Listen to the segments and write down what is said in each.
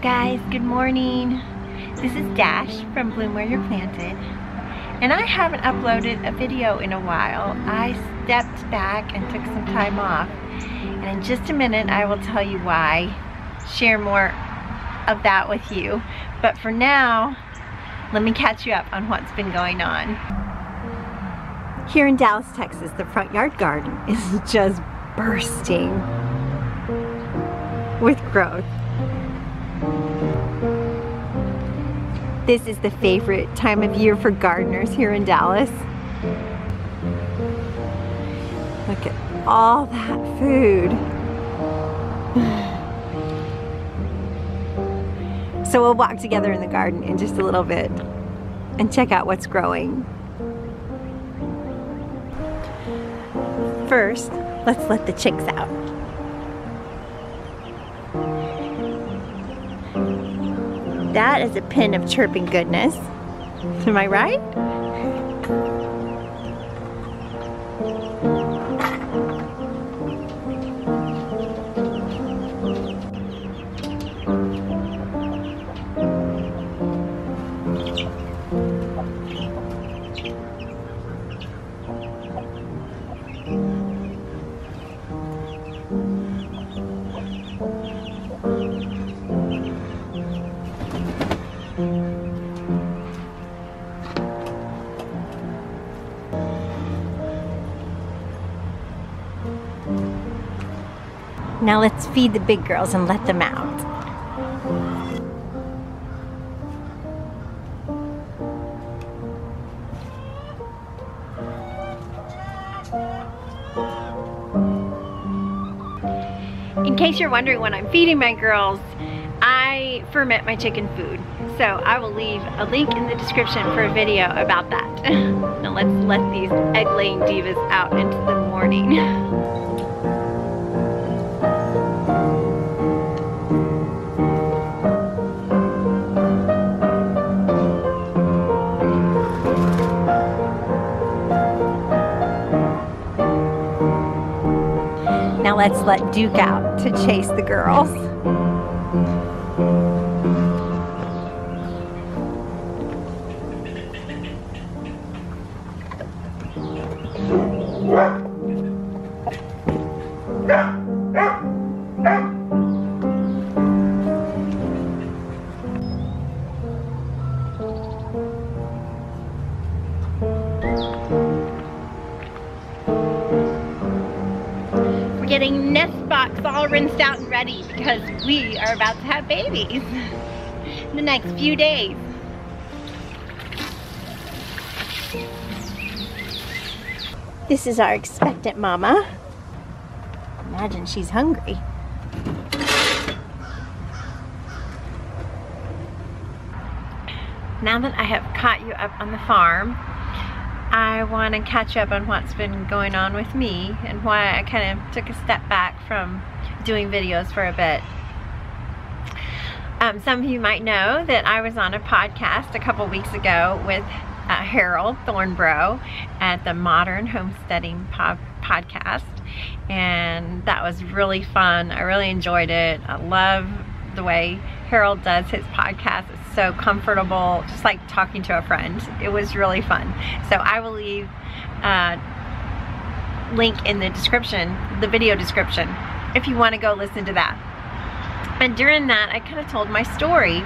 Guys, good morning. This is Dash from Bloom Where You're Planted, and I haven't uploaded a video in a while. I stepped back and took some time off, and in just a minute I will tell you why, share more of that with you. But for now, let me catch you up on what's been going on. Here in Dallas, Texas, the front yard garden is just bursting with growth. This is the favorite time of year for gardeners here in Dallas. Look at all that food. So we'll walk together in the garden in just a little bit and check out what's growing. First, let's let the chicks out. That is a pen of chirping goodness. Am I right? Now let's feed the big girls and let them out. In case you're wondering when I'm feeding my girls, I ferment my chicken food. So I will leave a link in the description for a video about that. Now let's let these egg-laying divas out into the morning. Now let's let Duke out to chase the girls. Getting nest box all rinsed out and ready because we are about to have babies in the next few days. This is our expectant mama. Imagine she's hungry. Now that I have caught you up on the farm, I want to catch up on what's been going on with me and why I kind of took a step back from doing videos for a bit. Some of you might know that I was on a podcast a couple weeks ago with Harold Thornbrough at the Modern Homesteading podcast, and that was really fun. I really enjoyed it. I love the way Harold does his podcast. It's so comfortable, just like talking to a friend. It was really fun. So I will leave a link in the description, the video description, if you want to go listen to that. And during that, I kind of told my story,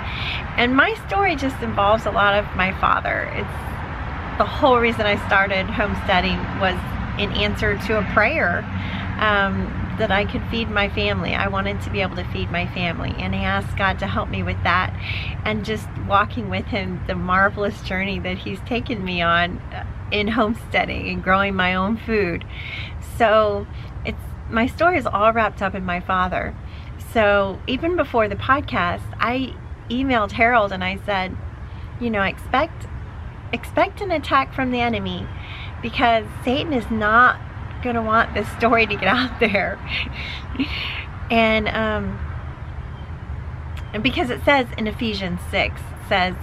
and my story just involves a lot of my father. It's the whole reason I started homesteading was in answer to a prayer that I could feed my family. I wanted to be able to feed my family, and I asked God to help me with that, and just walking with him the marvelous journey that he's taken me on in homesteading and growing my own food. So my story is all wrapped up in my father. So even before the podcast, I emailed Harold and I said, you know, expect an attack from the enemy, because Satan is not going to want this story to get out there. And because it says in Ephesians 6, says,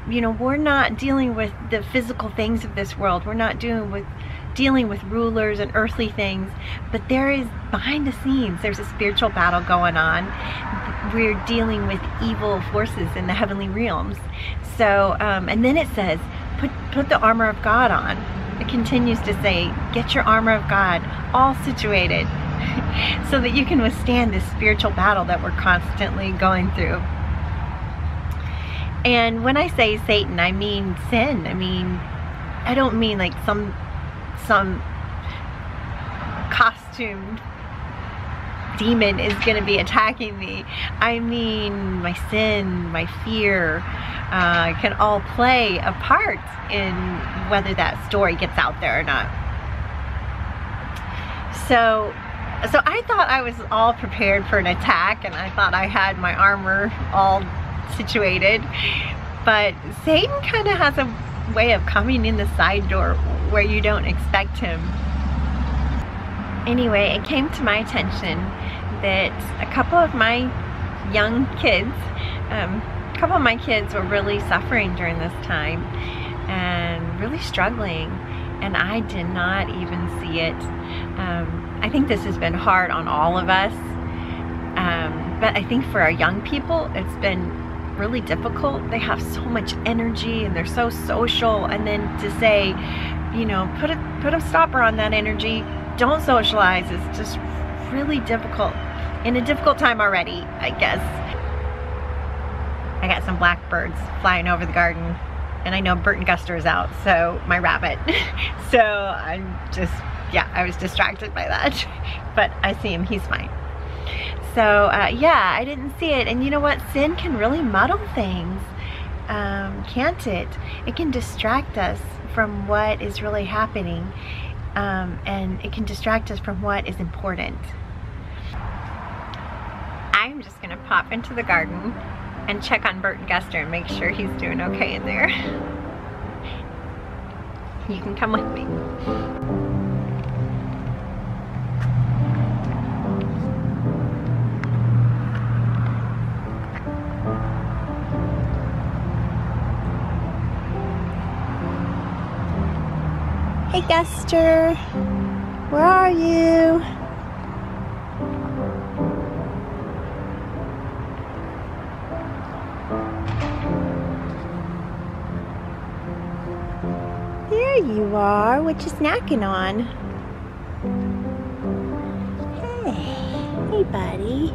you know, we're not dealing with the physical things of this world. We're not dealing with rulers and earthly things, but there is, behind the scenes, there's a spiritual battle going on. We're dealing with evil forces in the heavenly realms. So, and then it says, put the armor of God on. It continues to say, get your armor of God all situated so that you can withstand this spiritual battle that we're constantly going through. And when I say Satan, I mean sin. I don't mean like some costumed demon is going to be attacking me. I mean my sin, my fear, can all play a part in whether that story gets out there or not. So I thought I was all prepared for an attack, and I thought I had my armor all situated, but Satan kind of has a way of coming in the side door where you don't expect him. Anyway, it came to my attention that a couple of my young kids, were really suffering during this time and really struggling, and I did not even see it. I think this has been hard on all of us, but I think for our young people it's been really difficult. They have so much energy and they're so social, and then to say, you know, put a stopper on that energy, don't socialize, is just really difficult. In a difficult time already, I guess. I got some blackbirds flying over the garden, and I know Burton Guster is out, so my rabbit. So I was distracted by that, but I see him, he's fine. So yeah, I didn't see it. And you know what? Sin can really muddle things, can't it? It can distract us from what is really happening, and it can distract us from what is important. I'm just gonna pop into the garden and check on Burton Guster and make sure he's doing okay in there. You can come with me. Hey Guster, where are you? There you are. What you snacking on? Hey buddy.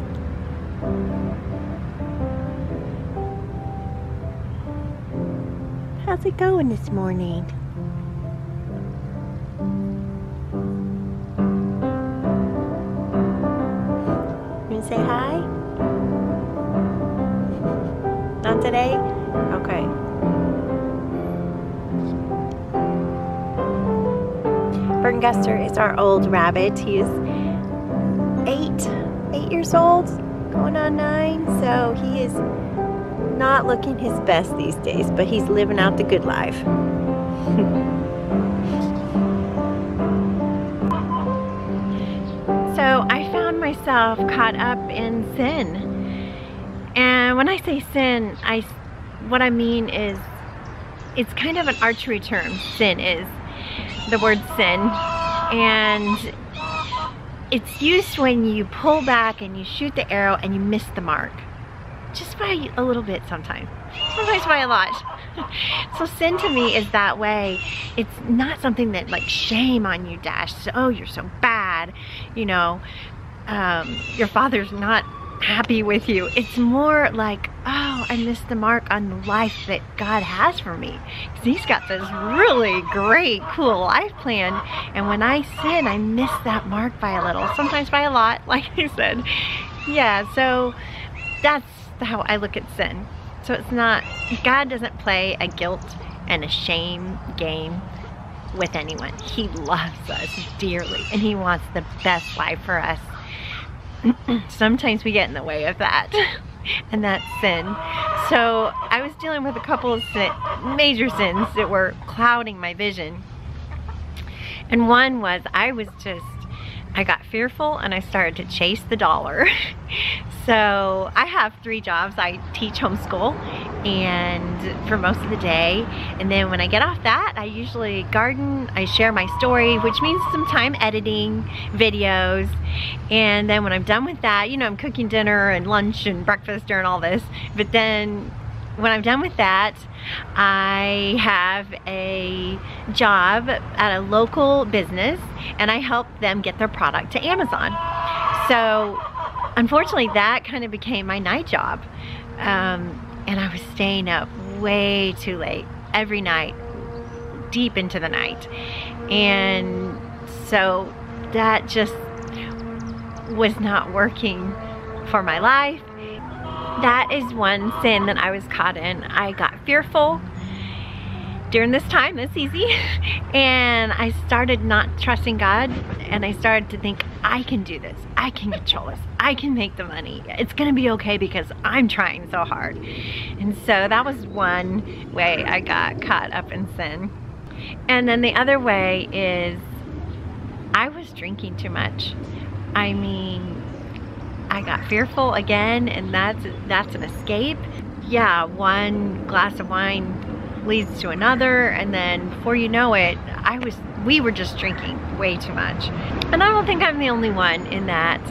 How's it going this morning? Say hi? Not today? Okay. Burton Guster is our old rabbit. He is 8 years old, going on 9, so he is not looking his best these days, but he's living out the good life. So I found myself caught up in sin. And when I say sin, what I mean is, it's kind of an archery term, sin is, the word sin. And it's used when you pull back and you shoot the arrow and you miss the mark. Just by a little bit sometimes by a lot. So sin to me is that way. It's not something that like shame on you dash. Oh, you're so bad. You know, your father's not happy with you. It's more like, oh, I missed the mark on the life that God has for me. Because he's got this really great, cool life plan. And when I sin, I miss that mark by a little. Sometimes by a lot, like I said. Yeah, so that's how I look at sin. So it's not, God doesn't play a guilt and a shame game with anyone. He loves us dearly and he wants the best life for us. Sometimes we get in the way of that. and that's sin. So I was dealing with a couple of major sins that were clouding my vision. And one was I got fearful and I started to chase the dollar. So I have 3 jobs. I teach homeschool and for most of the day. And then when I get off that, I usually garden, I share my story, which means some time editing videos. And then when I'm done with that, you know, I'm cooking dinner and lunch and breakfast during all this. But then when I'm done with that, I have a job at a local business and I help them get their product to Amazon. So unfortunately that kind of became my night job. And I was staying up way too late every night, deep into the night. And so that just was not working for my life. That is one sin that I was caught in. I got fearful during this time, it's easy, and I started not trusting God, and I started to think, I can do this, I can control this, I can make the money, it's gonna be okay because I'm trying so hard. And so that was one way I got caught up in sin. And then the other way is I was drinking too much. I mean, I got fearful again, and that's an escape. Yeah, one glass of wine leads to another, and then before you know it, we were just drinking way too much. And I don't think I'm the only one in that.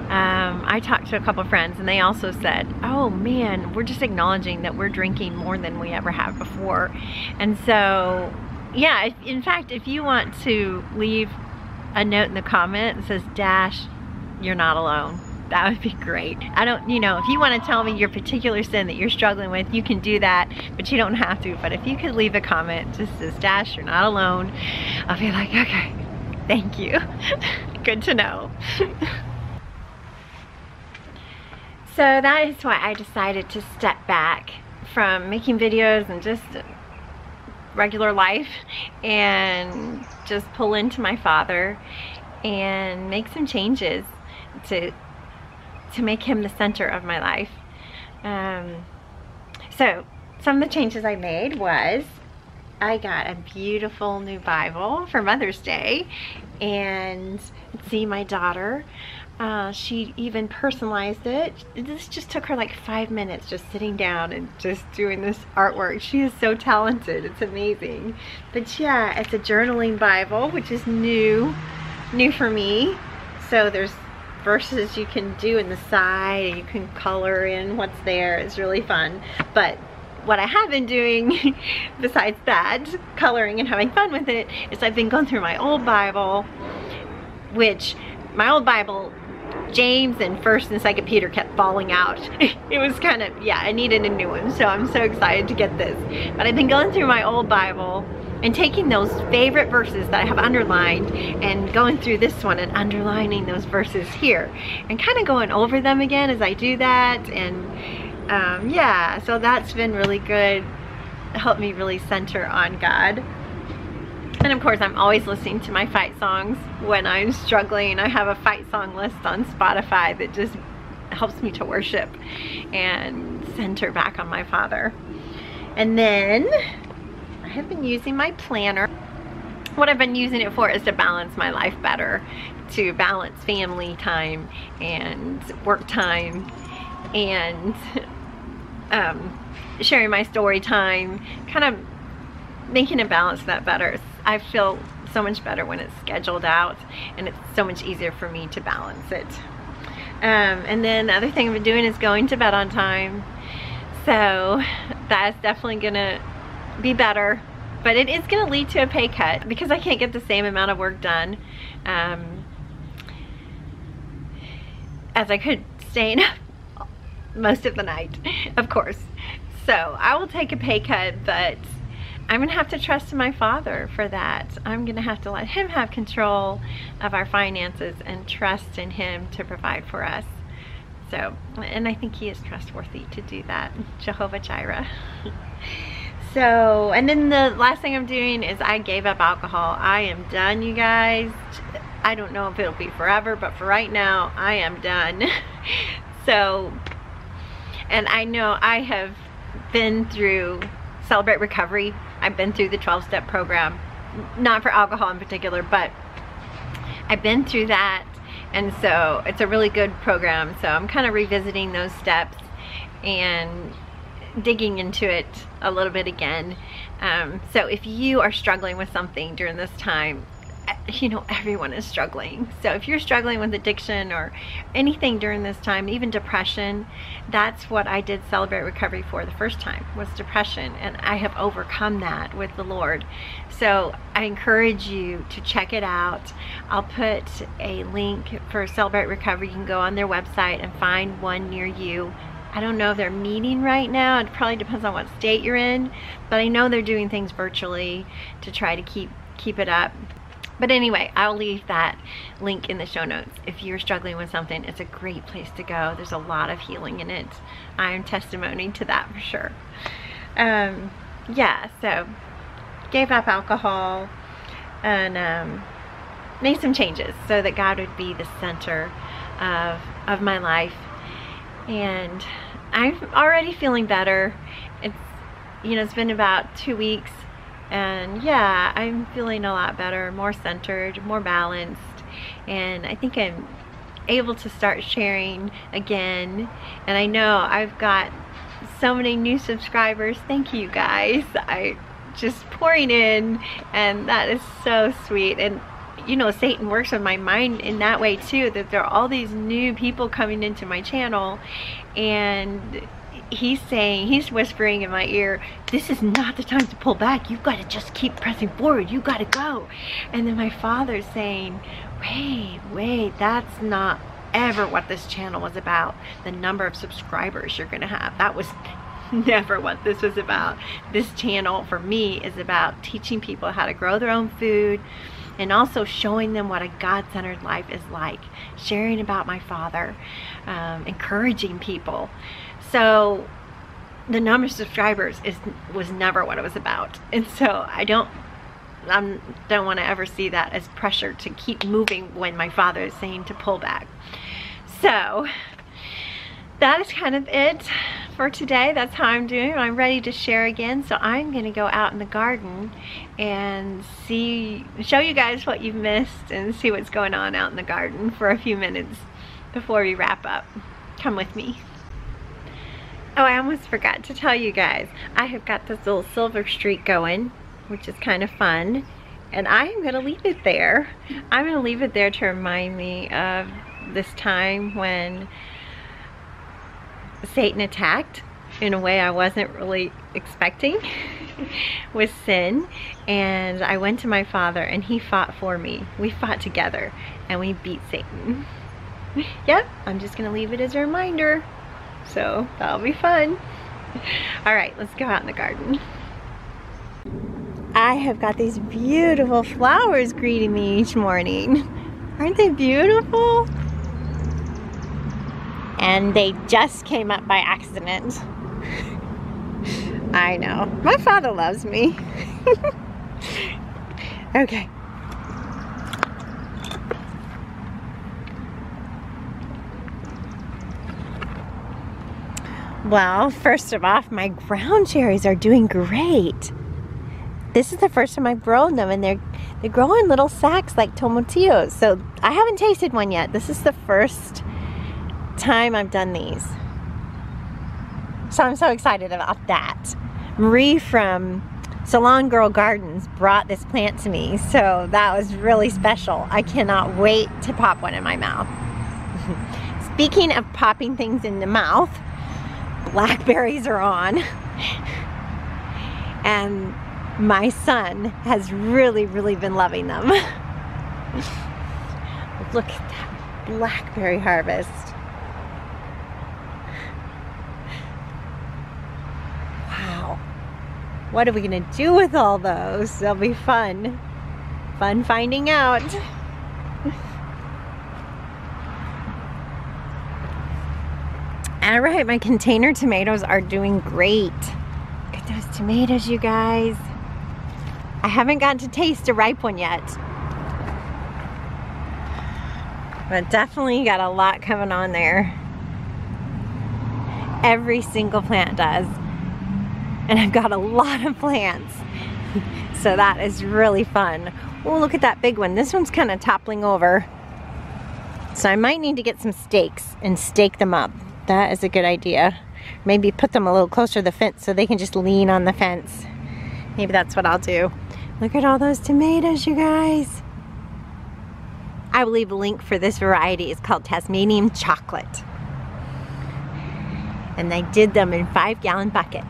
I talked to a couple friends and they also said, oh man, we're just acknowledging that we're drinking more than we ever have before. And so, yeah, in fact, if you want to leave a note in the comment that says, Dash, you're not alone, that would be great. I don't, you know, if you want to tell me your particular sin that you're struggling with, you can do that, but you don't have to. But if you could leave a comment just says, Dash, you're not alone, I'll be like, okay, thank you. Good to know. So that is why I decided to step back from making videos and just regular life and just pull into my Father and make some changes to make him the center of my life. So some of the changes I made was I got a beautiful new Bible for Mother's Day, and see, my daughter, she even personalized it. This just took her like 5 minutes, just sitting down and just doing this artwork. She is so talented, it's amazing. But yeah, it's a journaling Bible, which is new for me. So there's verses you can do in the side, and you can color in what's there. It's really fun. But what I have been doing besides that, coloring and having fun with it, is I've been going through my old Bible, which my old Bible, James and 1st and 2nd Peter kept falling out. It was kind of, yeah, I needed a new one, so I'm so excited to get this. But I've been going through my old Bible and taking those favorite verses that I have underlined and going through this one and underlining those verses here and kind of going over them again as I do that. And yeah, so that's been really good. It helped me really center on God. And of course, I'm always listening to my fight songs when I'm struggling. I have a fight song list on Spotify that just helps me to worship and center back on my Father. And then I have been using my planner. What I've been using it for is to balance my life better, to balance family time and work time and sharing my story time, kind of making a balance of that better. I feel so much better when it's scheduled out, and it's so much easier for me to balance it. And then the other thing I've been doing is going to bed on time. So that's definitely gonna be better, but it is gonna lead to a pay cut because I can't get the same amount of work done as I could staying up most of the night, of course. So I will take a pay cut, but I'm gonna have to trust in my Father for that. I'm gonna have to let him have control of our finances and trust in him to provide for us. So, and I think he is trustworthy to do that, Jehovah Jireh. So, and then the last thing I'm doing is I gave up alcohol. I am done, you guys. I don't know if it'll be forever, but for right now, I am done. So, And I know I have been through Celebrate Recovery. I've been through the 12-step program, not for alcohol in particular, but I've been through that, and so it's a really good program. So I'm kind of revisiting those steps and digging into it a little bit again. So if you are struggling with something during this time, you know, everyone is struggling. So if you're struggling with addiction or anything during this time, even depression, that's what I did Celebrate Recovery for the first time, was depression, and I have overcome that with the Lord. So I encourage you to check it out. I'll put a link for Celebrate Recovery. You can go on their website and find one near you. I don't know if they're meeting right now. It probably depends on what state you're in, but I know they're doing things virtually to try to keep it up. But anyway, I'll leave that link in the show notes. If you're struggling with something, it's a great place to go. There's a lot of healing in it. I am testimony to that for sure. Yeah, so gave up alcohol and made some changes so that God would be the center of my life. And I'm already feeling better. It's, you know, it's been about 2 weeks. And yeah, I'm feeling a lot better, more centered, more balanced, and I think I'm able to start sharing again. And I know I've got so many new subscribers. Thank you guys. I just pouring in, and that is so sweet. And you know, Satan works with my mind in that way too, that there are all these new people coming into my channel, and he's whispering in my ear, this is not the time to pull back. You've got to just keep pressing forward. You got to go. And then my father's saying, wait, that's not ever what this channel was about. The number of subscribers you're going to have. That was never what this was about. This channel for me is about teaching people how to grow their own food, and also showing them what a God-centered life is like, sharing about my father, encouraging people. So the number of subscribers was never what it was about. And so I don't want to ever see that as pressure to keep moving when my father is saying to pull back. So that is kind of it for today. That's how I'm doing. I'm ready to share again. So I'm going to go out in the garden and show you guys what you've missed and see what's going on out in the garden for a few minutes before we wrap up. Come with me. Oh, I almost forgot to tell you guys, I have got this little silver streak going, which is kind of fun, and I am going to leave it there. I'm going to leave it there to remind me of this time when Satan attacked in a way I wasn't really expecting with sin, and I went to my father and he fought for me. We fought together and we beat Satan. Yep, I'm just going to leave it as a reminder. So that'll be fun. All right, let's go out in the garden. I have got these beautiful flowers greeting me each morning. Aren't they beautiful? And they just came up by accident. I know. My father loves me. Okay. Well, first of all, my ground cherries are doing great. This is the first time I've grown them, and they grow in little sacks like tomatillos. So I haven't tasted one yet. This is the first time I've done these. So I'm so excited about that. Marie from Salon Girl Gardens brought this plant to me, so that was really special. I cannot wait to pop one in my mouth. Speaking of popping things in the mouth, blackberries are on, and my son has really been loving them. Look at that Blackberry Harvest. Wow, what are we gonna do with all those? They'll be fun finding out. All right, my container tomatoes are doing great. Look at those tomatoes, you guys. I haven't gotten to taste a ripe one yet, but definitely got a lot coming on there. Every single plant does. And I've got a lot of plants. So that is really fun. Oh, look at that big one. This one's kind of toppling over. So I might need to get some stakes and stake them up. That is a good idea. Maybe put them a little closer to the fence so they can just lean on the fence. Maybe that's what I'll do. Look at all those tomatoes, you guys. I will leave a link for this variety. It's called Tasmanian Chocolate. And I did them in 5-gallon buckets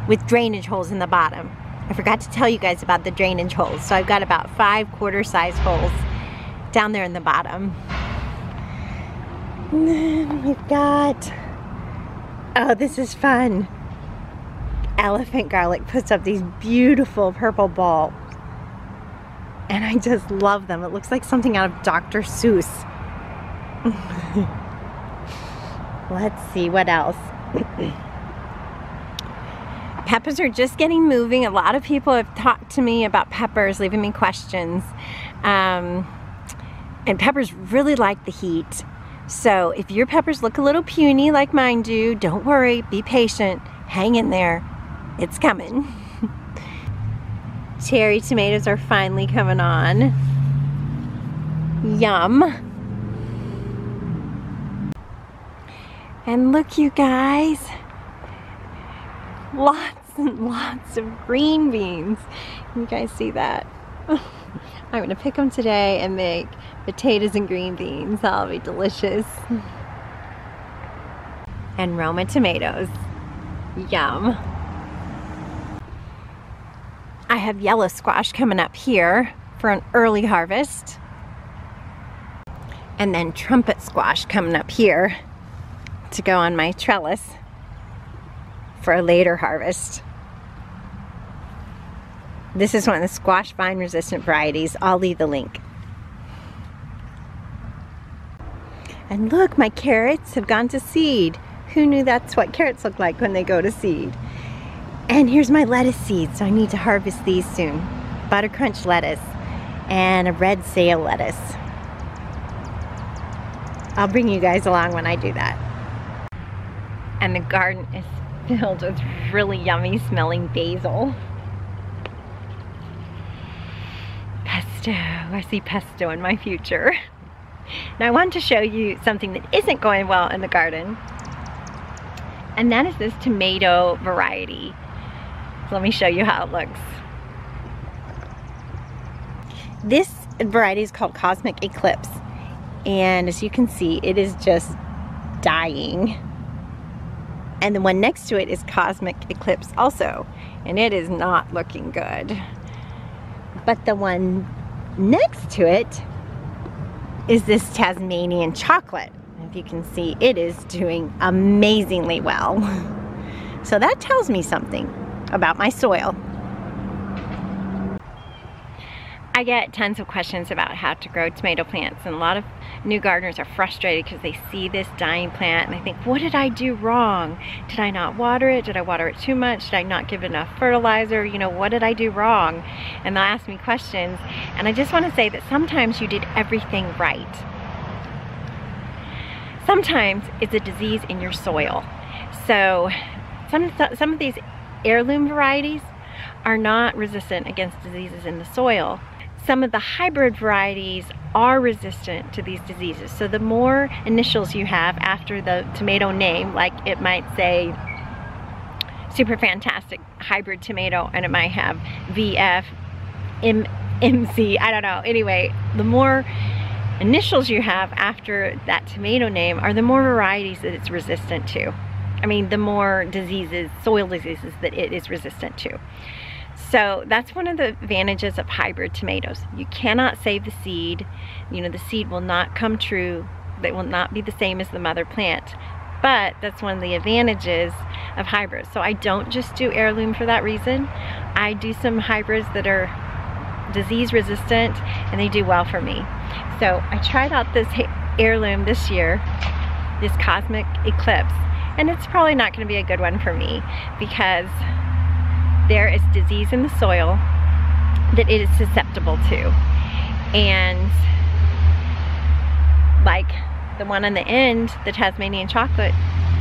with drainage holes in the bottom. I forgot to tell you guys about the drainage holes. So I've got about 5 quarter-size holes down there in the bottom. And then we've got, oh, this is fun. Elephant garlic puts up these beautiful purple bulbs. And I just love them. It looks like something out of Dr. Seuss. Let's see what else. Peppers are just getting moving. A lot of people have talked to me about peppers, leaving me questions. And peppers really like the heat. So if your peppers look a little puny like mine do, don't worry, be patient, hang in there. It's coming. Cherry tomatoes are finally coming on. Yum. And look, you guys, lots and lots of green beans. You guys see that? I'm gonna pick them today and make potatoes and green beans. That'll be delicious. And Roma tomatoes. Yum. I have yellow squash coming up here for an early harvest. And then trumpet squash coming up here to go on my trellis for a later harvest. This is one of the squash vine resistant varieties. I'll leave the link. And look, my carrots have gone to seed. Who knew that's what carrots look like when they go to seed? And here's my lettuce seeds, so I need to harvest these soon. Butter crunch lettuce and a red sale lettuce. I'll bring you guys along when I do that. And the garden is filled with really yummy smelling basil. Pesto, I see pesto in my future. Now I want to show you something that isn't going well in the garden. And that is this tomato variety. So let me show you how it looks. This variety is called Cosmic Eclipse. And as you can see, it is just dying. And the one next to it is Cosmic Eclipse also. And it is not looking good. But the one next to it is this Tasmanian Chocolate. If you can see, it is doing amazingly well. So that tells me something about my soil. I get tons of questions about how to grow tomato plants, and a lot of new gardeners are frustrated because they see this dying plant and they think, what did I do wrong? Did I not water it? Did I water it too much? Did I not give enough fertilizer? You know, what did I do wrong? And they'll ask me questions, and I just want to say that sometimes you did everything right. Sometimes it's a disease in your soil. So some of these heirloom varieties are not resistant against diseases in the soil. Some of the hybrid varieties are resistant to these diseases. So the more initials you have after the tomato name, like it might say Super Fantastic Hybrid Tomato, and it might have VF, MC, I don't know. Anyway, the more initials you have after that tomato name are the more varieties that it's resistant to. I mean, the more diseases, soil diseases, that it is resistant to. So that's one of the advantages of hybrid tomatoes. You cannot save the seed. You know, the seed will not come true. They will not be the same as the mother plant. But that's one of the advantages of hybrids. So I don't just do heirloom for that reason. I do some hybrids that are disease resistant, and they do well for me. So I tried out this heirloom this year, this Cosmic Eclipse, and it's probably not going to be a good one for me because there is disease in the soil that it is susceptible to. And like the one on the end, the Tasmanian chocolate,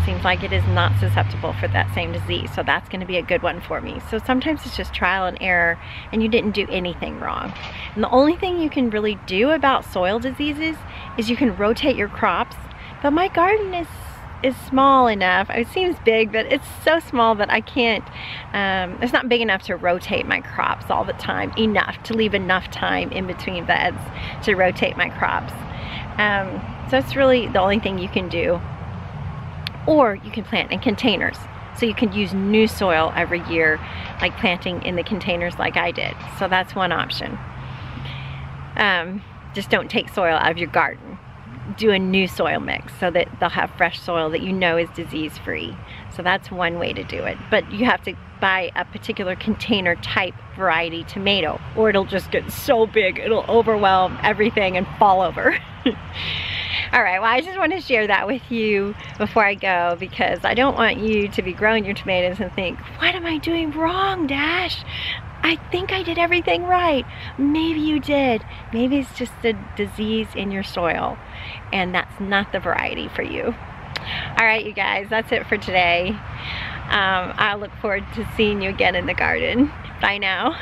seems like it is not susceptible for that same disease. So that's going to be a good one for me. So sometimes it's just trial and error, and you didn't do anything wrong. And the only thing you can really do about soil diseases is you can rotate your crops. But my garden is small enough. It seems big, but it's so small that I can't, it's not big enough to rotate my crops all the time, enough to leave enough time in between beds to rotate my crops. So it's really the only thing you can do. Or you can plant in containers. So you can use new soil every year, like planting in the containers like I did. So that's one option. Just don't take soil out of your garden. Do a new soil mix so that they'll have fresh soil that you know is disease-free. So that's one way to do it. But you have to buy a particular container type variety tomato, or it'll just get so big it'll overwhelm everything and fall over. All right, well, I just want to share that with you before I go, because I don't want you to be growing your tomatoes and think, what am I doing wrong, Dash? I think I did everything right. Maybe you did. Maybe it's just a disease in your soil, and that's not the variety for you. All right, you guys, that's it for today. I look forward to seeing you again in the garden. Bye now.